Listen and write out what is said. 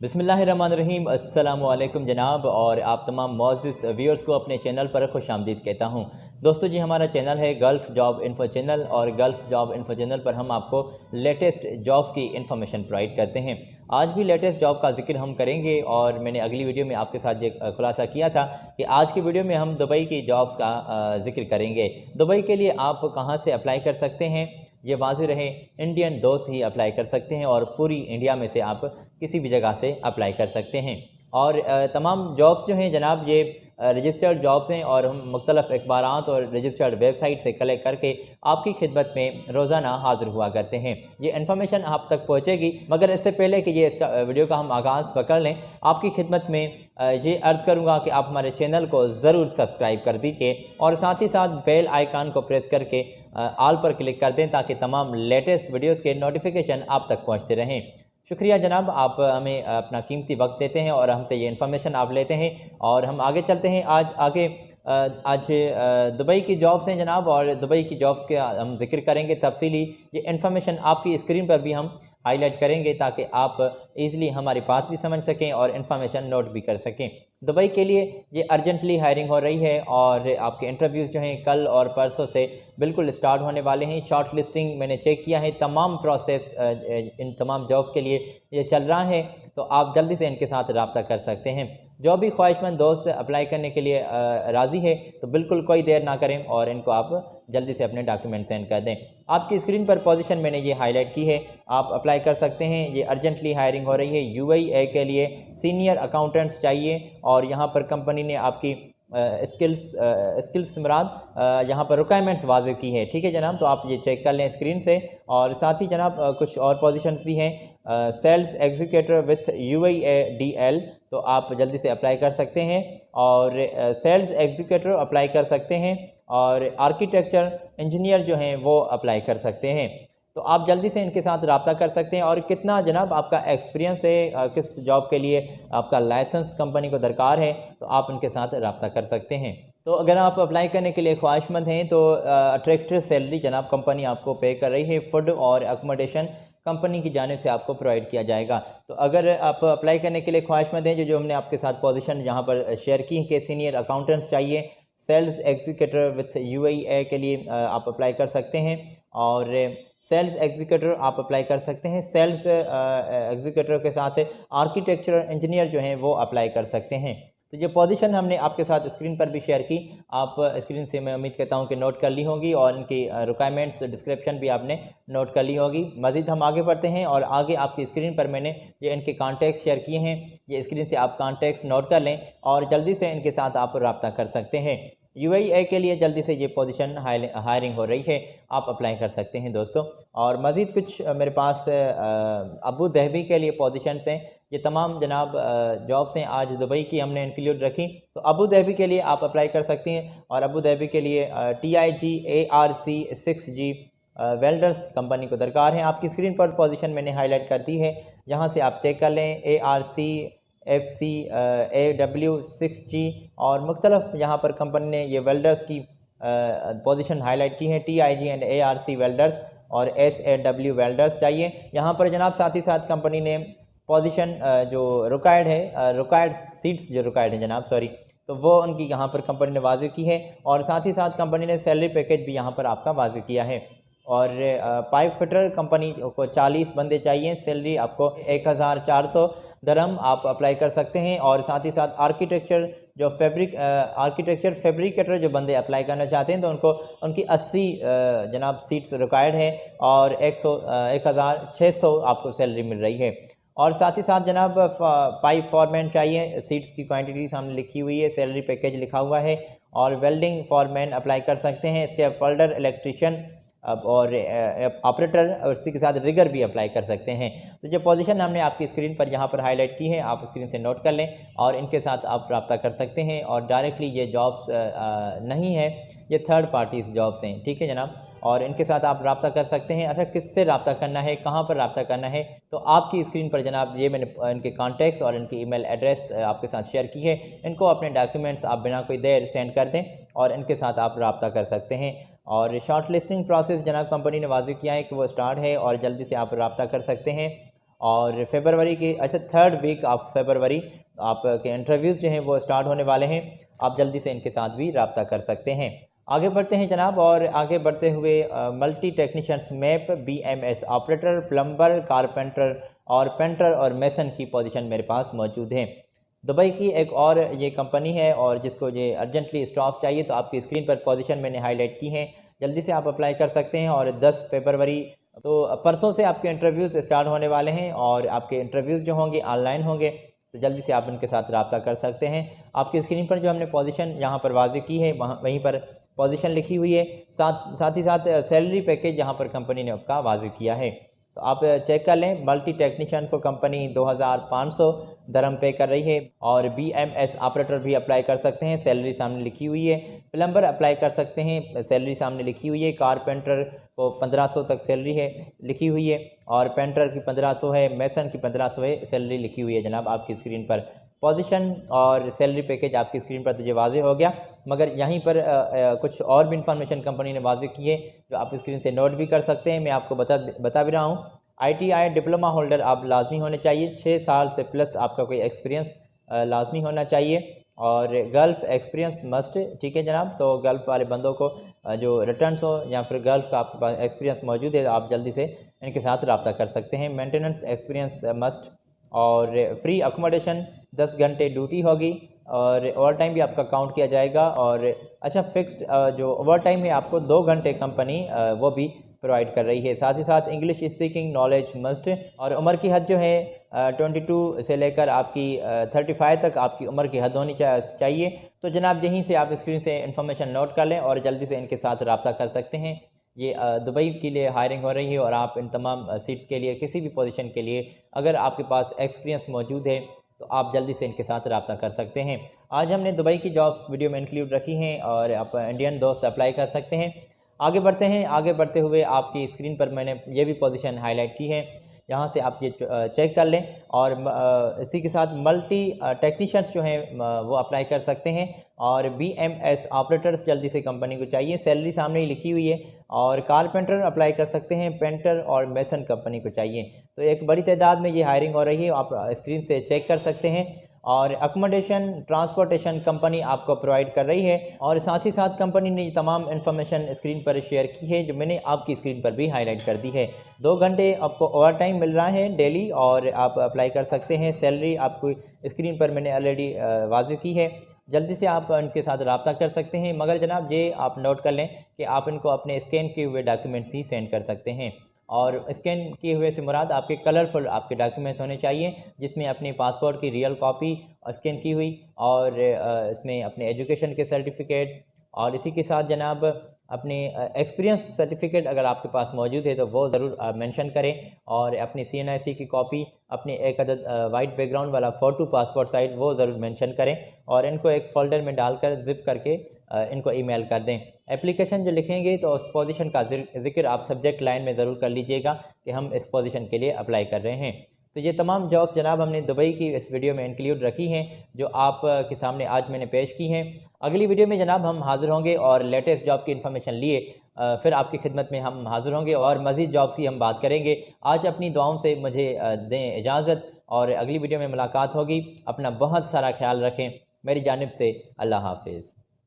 बिस्मिल्लाहिर्रहमानिर्रहीम, अस्सलामु अलैकुम जनाब, और आप तमाम मौजूद व्यूअर्स को अपने चैनल पर खुशामदीद कहता हूँ। दोस्तों जी, हमारा चैनल है गल्फ़ जॉब इन्फो चैनल, और गल्फ़ जॉब इन्फो चैनल पर हम आपको लेटेस्ट जॉब्स की इन्फॉर्मेशन प्रोवाइड करते हैं। आज भी लेटेस्ट जॉब का जिक्र हम करेंगे, और मैंने अगली वीडियो में आपके साथ ये खुलासा किया था कि आज की वीडियो में हम दुबई की जॉब्स का जिक्र करेंगे। दुबई के लिए आप कहाँ से अप्लाई कर सकते हैं, ये वाज़ेह रहे, इंडियन दोस्त ही अप्लाई कर सकते हैं, और पूरी इंडिया में से आप किसी भी जगह से अप्लाई कर सकते हैं। और तमाम जॉब्स जो हैं जनाब, ये रजिस्टर्ड जॉब्स हैं, और हम मुख्तलिफ़ अखबारात और रजिस्टर्ड वेबसाइट से कलेक्ट करके आपकी खिदमत में रोज़ाना हाज़िर हुआ करते हैं। ये इन्फॉर्मेशन आप तक पहुँचेगी, मगर इससे पहले कि ये वीडियो का हम आगाज़ पकड़ लें, आपकी खिदमत में ये अर्ज़ करूँगा कि आप हमारे चैनल को ज़रूर सब्सक्राइब कर दीजिए, और साथ ही साथ बेल आइकान को प्रेस करके ऑल पर क्लिक कर दें, ताकि तमाम लेटेस्ट वीडियोज़ के नोटिफिकेशन आप तक पहुँचते रहें। शुक्रिया जनाब, आप हमें अपना कीमती वक्त देते हैं और हमसे ये इन्फॉर्मेशन आप लेते हैं, और हम आगे चलते हैं। आज दुबई की जॉब्स हैं जनाब, और दुबई की जॉब्स के हम जिक्र करेंगे तफसीली। ये इन्फॉर्मेशन आपकी स्क्रीन पर भी हम हाईलाइट करेंगे, ताकि आप इजीली हमारी बात भी समझ सकें और इन्फॉर्मेशन नोट भी कर सकें। दुबई के लिए ये अर्जेंटली हायरिंग हो रही है, और आपके इंटरव्यूज़ जो हैं कल और परसों से बिल्कुल स्टार्ट होने वाले हैं। शॉर्ट लिस्टिंग मैंने चेक किया है, तमाम प्रोसेस इन तमाम जॉब्स के लिए ये चल रहा है, तो आप जल्दी से इनके साथ रब्ता कर सकते हैं। जो भी ख्वाहिशमंद दोस्त अप्लाई करने के लिए राज़ी है, तो बिल्कुल कोई देर ना करें और इनको आप जल्दी से अपने डॉक्यूमेंट सेंड कर दें। आपकी स्क्रीन पर पोजीशन मैंने ये हाईलाइट की है, आप अप्लाई कर सकते हैं। ये अर्जेंटली हायरिंग हो रही है। UAE के लिए सीनियर अकाउंटेंट्स चाहिए, और यहाँ पर कंपनी ने आपकी स्किल्स मुराद यहाँ पर रिक्वायरमेंट्स वाज़ेह की है। ठीक है जनाब, तो आप ये चेक कर लें स्क्रीन से। और साथ ही जनाब कुछ और पोजीशंस भी हैं, सेल्स एग्जीक्यूटिव विथ UAE, तो आप जल्दी से अप्लाई कर सकते हैं, और सेल्स एग्जीक्यूटिव अप्लाई कर सकते हैं, और आर्किटेक्चर इंजीनियर जो हैं वो अप्लाई कर सकते हैं। तो आप जल्दी से इनके साथ रब्ता कर सकते हैं। और कितना जनाब आपका एक्सपीरियंस है, किस जॉब के लिए आपका लाइसेंस कंपनी को दरकार है, तो आप उनके साथ रब्ता कर सकते हैं। तो अगर आप अप्लाई करने के लिए ख्वाहिशमंद हैं, तो अट्रैक्टिव सैलरी जनाब कंपनी आपको पे कर रही है। फूड और अकोमोडेशन कंपनी की जानिब से आपको प्रोवाइड किया जाएगा। तो अगर आप अप्लाई करने के लिए ख्वाहिशमंद हैं, जो हमने आपके साथ पोजीशन यहाँ पर शेयर की कि सीनियर अकाउंटेंट्स चाहिए, सेल्स एग्जीक्यूटिव विथ UAE के लिए आप अप्लाई कर सकते हैं, और सेल्स एग्जीक्यूटिव आप अप्लाई कर सकते हैं। सेल्स एग्जीक्यूटिव के साथ आर्किटेक्चरल इंजीनियर जो हैं वो अप्लाई कर सकते हैं। तो ये पोजीशन हमने आपके साथ स्क्रीन पर भी शेयर की, आप स्क्रीन से मैं उम्मीद करता हूँ कि नोट कर ली होगी, और इनकी रिक्वायरमेंट्स डिस्क्रिप्शन भी आपने नोट कर ली होगी। मज़ीद हम आगे बढ़ते हैं, और आगे आपकी स्क्रीन पर मैंने ये इनके कॉन्टैक्ट्स शेयर किए हैं। ये स्क्रीन से आप कॉन्टैक्ट्स नोट कर लें, और जल्दी से इनके साथ आप रब्ता कर सकते हैं। UAE के लिए जल्दी से ये पोजीशन हायरिंग हो रही है, आप अप्लाई कर सकते हैं दोस्तों। और मज़ीद कुछ मेरे पास अबू धाबी के लिए पोजीशंस हैं। ये तमाम जनाब जॉब्स हैं, आज दुबई की हमने इंक्लूड रखी, तो अबू धाबी के लिए आप अप्लाई कर सकते हैं। और अबू धाबी के लिए TIG ARC 6G welders company को दरकार है। आपकी स्क्रीन पर पोजीशन मैंने हाईलाइट कर दी है, यहाँ से आप चेक कर लें। ARC FC AW 6G, और मुख्तलिफ यहाँ पर कंपनी ने ये वेल्डर्स की पोजीशन हाईलाइट की है। TIG एंड ARC वेल्डर्स और SAW वेल्डर्स चाहिए यहाँ पर जनाब। साथ ही साथ कंपनी ने पोजीशन जो रिक्वायर्ड है, रिक्वायर्ड सीट्स जो रिक्वायर्ड है जनाब, सॉरी, तो वो उनकी यहाँ पर कंपनी ने वाज़ेह की है, और साथ ही साथ कंपनी ने सैलरी पैकेज भी यहाँ पर आपका वाज़ेह किया है। और पाइप फिटर कंपनी को 40 बंदे चाहिए, सैलरी आपको 1400 दरहम आप अप्लाई कर सकते हैं। और साथ ही साथ आर्किटेक्चर आर्किटेक्चर फैब्रिकेटर जो बंदे अप्लाई करना चाहते हैं, तो उनकी 80 जनाब सीट्स रिक्वायर्ड है, और 1600 आपको सैलरी मिल रही है। और साथ ही साथ जनाब पाइप फॉरमैन चाहिए, सीट्स की क्वांटिटी सामने लिखी हुई है, सैलरी पैकेज लिखा हुआ है। और वेल्डिंग फॉरमैन अप्लाई कर सकते हैं, स्कैफोल्डर, इलेक्ट्रिशियन और ऑपरेटर, और इसी के साथ रिगर भी अप्लाई कर सकते हैं। तो जो पोजीशन हमने आपकी स्क्रीन पर यहाँ पर हाईलाइट की है, आप स्क्रीन से नोट कर लें, और इनके साथ आप रब्ता कर सकते हैं। और डायरेक्टली ये जॉब्स नहीं है, ये थर्ड पार्टीज़ जॉब्स हैं। ठीक है जनाब, और इनके साथ आप रब्ता कर सकते हैं। अच्छा, किससे रब्ता करना है, कहाँ पर रब्ता करना है, तो आपकी स्क्रीन पर जनाब ये मैंने इनके कॉन्टैक्ट्स और इनकी ईमेल एड्रेस आपके साथ शेयर की है। इनको अपने डॉक्यूमेंट्स आप बिना कोई देर सेंड कर दें, और इनके साथ आप रब्ता कर सकते हैं। और शॉर्ट लिस्टिंग प्रोसेस जनाब कंपनी ने वाज़ेह किया है कि वो स्टार्ट है, और जल्दी से आप रब्ता कर सकते हैं। और फरवरी की 3rd वीक ऑफ फरवरी आपके इंटरव्यूज़ जो हैं वो स्टार्ट होने वाले हैं। आप जल्दी से इनके साथ भी रब्ता कर सकते हैं। आगे बढ़ते हैं जनाब, और आगे बढ़ते हुए multi technicians map, BMS operator, plumber, carpenter और पेंटर और मेसन की पोजीशन मेरे पास मौजूद हैं। दुबई की एक और ये कंपनी है और जिसको ये अर्जेंटली स्टाफ चाहिए, तो आपकी स्क्रीन पर पोजीशन मैंने हाईलाइट की है, जल्दी से आप अप्लाई कर सकते हैं। और 10 फरवरी तो परसों से आपके इंटरव्यूज़ स्टार्ट होने वाले हैं और आपके इंटरव्यूज़ जो होंगे ऑनलाइन होंगे, तो जल्दी से आप उनके साथ रब्ता कर सकते हैं। आपकी स्क्रीन पर जो हमने पोजीशन यहाँ पर वाज़ेह की है, वहीं पर पोजीशन लिखी हुई है, साथ ही साथ सैलरी पैकेज यहाँ पर कंपनी ने आपका वाज़ेह किया है, तो आप चेक कर लें। मल्टी टेक्नीशियन को कंपनी 2500 दरम पे कर रही है और BMS ऑपरेटर भी अप्लाई कर सकते हैं, सैलरी सामने लिखी हुई है। प्लम्बर अप्लाई कर सकते हैं, सैलरी सामने लिखी हुई है। कारपेंटर को 1500 तक सैलरी है लिखी हुई है और पेंटर की 1500 है, मेसन की 1500 है, सैलरी लिखी हुई है जनाब आपकी स्क्रीन पर। पोजीशन और सैलरी पैकेज आपकी स्क्रीन पर तो ये वाज़ेह हो गया, मगर यहीं पर कुछ और भी इंफॉर्मेशन कंपनी ने वाज़ेह की है जो आप स्क्रीन से नोट भी कर सकते हैं। मैं आपको बता भी रहा हूँ। ITI डिप्लोमा होल्डर आप लाजमी होने चाहिए, 6 साल से प्लस आपका कोई एक्सपीरियंस लाजमी होना चाहिए और गल्फ़ एक्सपीरियंस मस्ट, ठीक है जनाब। तो गल्फ़ वाले बंदों को जो रिटर्न्स हो या फिर गल्फ़ का आपके पास एक्सपीरियंस मौजूद है, आप जल्दी से इनके साथ रब्ता कर सकते हैं। मेंटेनेंस एक्सपीरियंस मस्ट और फ्री अकोमोडेशन, 10 घंटे ड्यूटी होगी और ओवर टाइम भी आपका काउंट किया जाएगा। और अच्छा, फिक्स्ड जो ओवर टाइम है आपको 2 घंटे कंपनी वो भी प्रोवाइड कर रही है। साथ ही साथ इंग्लिश स्पीकिंग नॉलेज मस्ट और उम्र की हद जो है 22 से लेकर आपकी 35 तक आपकी उम्र की हद होनी चाहिए। तो जनाब यहीं से आप स्क्रीन से इन्फॉर्मेशन नोट कर लें और जल्दी से इनके साथ रब्ता कर सकते हैं। ये दुबई के लिए हायरिंग हो रही है और आप इन तमाम सीट्स के लिए, किसी भी पोजीशन के लिए अगर आपके पास एक्सपीरियंस मौजूद है तो आप जल्दी से इनके साथ रब्ता कर सकते हैं। आज हमने दुबई की जॉब्स वीडियो में इंक्लूड रखी हैं और आप इंडियन दोस्त अप्लाई कर सकते हैं। आगे बढ़ते हैं। आगे बढ़ते हुए आपकी स्क्रीन पर मैंने ये भी पोजीशन हाईलाइट की है, यहाँ से आप ये चेक कर लें। और इसी के साथ मल्टी टेक्नीशियंस जो हैं वो अप्लाई कर सकते हैं और BMS ऑपरेटर्स जल्दी से कंपनी को चाहिए, सैलरी सामने ही लिखी हुई है। और कारपेंटर अप्लाई कर सकते हैं, पेंटर और मेसन कंपनी को चाहिए। तो एक बड़ी तादाद में ये हायरिंग हो रही है, आप स्क्रीन से चेक कर सकते हैं। और अकोमोडेशन ट्रांसपोर्टेशन कंपनी आपको प्रोवाइड कर रही है और साथ ही साथ कंपनी ने ये तमाम इन्फॉर्मेशन स्क्रीन पर शेयर की है जो मैंने आपकी स्क्रीन पर भी हाईलाइट कर दी है। 2 घंटे आपको ओवर टाइम मिल रहा है डेली और आप अप्लाई कर सकते हैं। सैलरी आपको स्क्रीन पर मैंने ऑलरेडी वाज़ेह की है, जल्दी से आप उनके साथ रब्ता कर सकते हैं। मगर जनाब ये आप नोट कर लें कि आप इनको अपने स्कैन किए हुए डॉक्यूमेंट्स ही सेंड कर सकते हैं और स्कैन किए हुए से मुराद आपके कलरफुल आपके डॉक्यूमेंट्स होने चाहिए, जिसमें अपने पासपोर्ट की रियल कॉपी स्कैन की हुई और इसमें अपने एजुकेशन के सर्टिफिकेट और इसी के साथ जनाब अपने एक्सपीरियंस सर्टिफिकेट अगर आपके पास मौजूद है तो वो ज़रूर मेंशन करें और अपनी CNIC की कॉपी, अपनी एक अदद वाइट बैकग्राउंड वाला फ़ोटो पासपोर्ट साइज़ वो ज़रूर मेंशन करें और इनको एक फ़ोल्डर में डालकर ज़िप करके इनको ईमेल कर दें। एप्लीकेशन जो लिखेंगे तो उस पोजीशन का ज़िक्र आप सब्जेक्ट लाइन में ज़रूर कर लीजिएगा कि हम इस पोजीशन के लिए अप्लाई कर रहे हैं। तो ये तमाम जॉब्स जनाब हमने दुबई की इस वीडियो में इंक्लूड रखी हैं जो आप के सामने आज मैंने पेश की हैं। अगली वीडियो में जनाब हम हाज़िर होंगे और लेटेस्ट जॉब की इन्फॉर्मेशन लिए फिर आपकी खिदमत में हम हाज़िर होंगे और मज़ीद जॉब्स की हम बात करेंगे। आज अपनी दुआओं से मुझे दें इजाज़त और अगली वीडियो में मुलाकात होगी। अपना बहुत सारा ख्याल रखें। मेरी जानिब से अल्लाह हाफिज़।